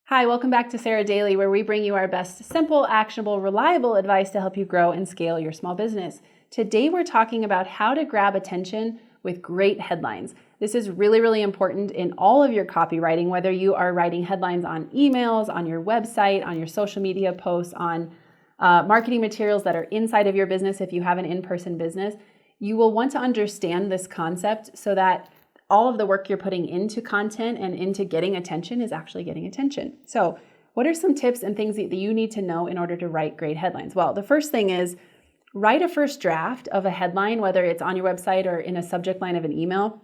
Hi, welcome back to SARA Daily, where we bring you our best simple, actionable, reliable advice to help you grow and scale your small business. Today, we're talking about how to grab attention with great headlines. This is really, really important in all of your copywriting, whether you are writing headlines on emails, on your website, on your social media posts, on marketing materials that are inside of your business. If you have an in-person business, you will want to understand this concept so that all of the work you're putting into content and into getting attention is actually getting attention. So what are some tips and things that you need to know in order to write great headlines? Well, the first thing is write a first draft of a headline, whether it's on your website or in a subject line of an email,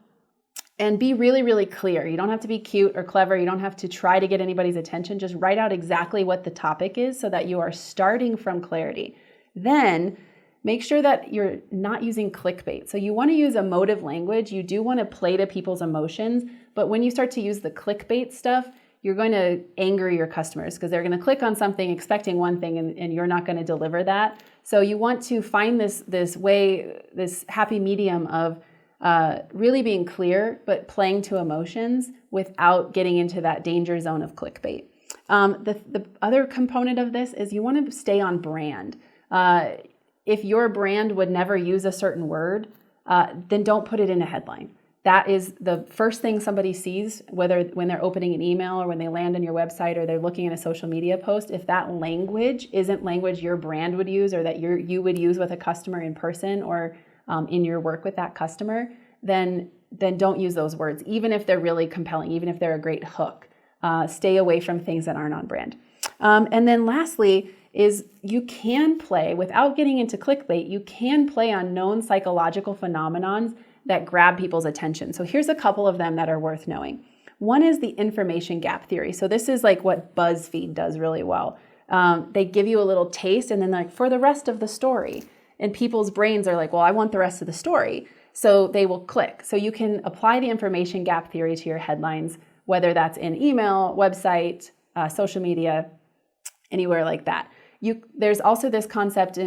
and be really, really clear. You don't have to be cute or clever. You don't have to try to get anybody's attention. Just write out exactly what the topic is so that you are starting from clarity. Then make sure that you're not using clickbait. So you want to use emotive language. You do want to play to people's emotions, but when you start to use the clickbait stuff, you're going to anger your customers because they're going to click on something expecting one thing and you're not going to deliver that. So you want to find this happy medium of really being clear, but playing to emotions without getting into that danger zone of clickbait. The other component of this is you want to stay on brand. If your brand would never use a certain word, then don't put it in a headline. That is the first thing somebody sees, whether when they're opening an email or when they land on your website or they're looking at a social media post. If that language isn't language your brand would use or that you would use with a customer in person or in your work with that customer, then don't use those words, even if they're really compelling, even if they're a great hook. Stay away from things that aren't on brand. And then lastly, is you can play, without getting into clickbait, you can play on known psychological phenomenons that grab people's attention. So here's a couple of them that are worth knowing. One is the information gap theory. So this is like what BuzzFeed does really well. They give you a little taste and then like for the rest of the story. And people's brains are like, well, I want the rest of the story. So they will click. So you can apply the information gap theory to your headlines, whether that's in email, website, social media, anywhere like that. There's also this concept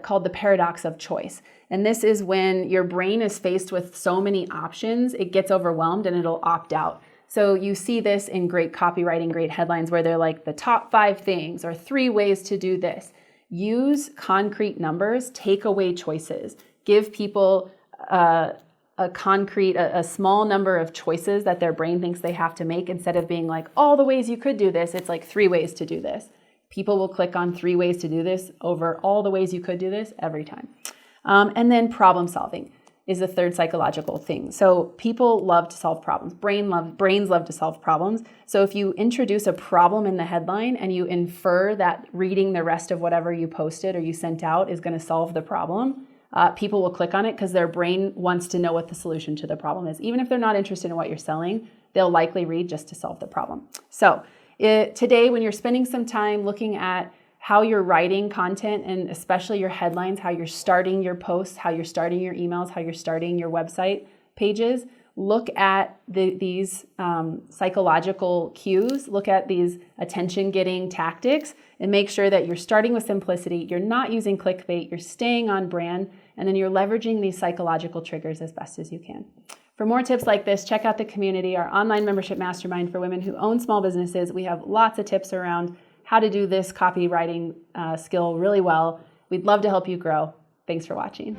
called the paradox of choice. And this is when your brain is faced with so many options, it gets overwhelmed and it'll opt out. So you see this in great copywriting, great headlines where they're like the top 5 things or 3 ways to do this. Use concrete numbers, take away choices. Give people a small number of choices that their brain thinks they have to make instead of being like all the ways you could do this. It's like 3 ways to do this. People will click on 3 ways to do this over all the ways you could do this every time. And then problem solving is the third psychological thing. So people love to solve problems. Brains love to solve problems. So if you introduce a problem in the headline and you infer that reading the rest of whatever you posted or you sent out is going to solve the problem, people will click on it because their brain wants to know what the solution to the problem is. Even if they're not interested in what you're selling, they'll likely read just to solve the problem. So today, when you're spending some time looking at how you're writing content and especially your headlines, how you're starting your posts, how you're starting your emails, how you're starting your website pages, look at these psychological cues, look at these attention-getting tactics, and make sure that you're starting with simplicity, you're not using clickbait, you're staying on brand, and then you're leveraging these psychological triggers as best as you can. For more tips like this, check out the community, our online membership mastermind for women who own small businesses. We have lots of tips around how to do this copywriting skill really well. We'd love to help you grow. Thanks for watching.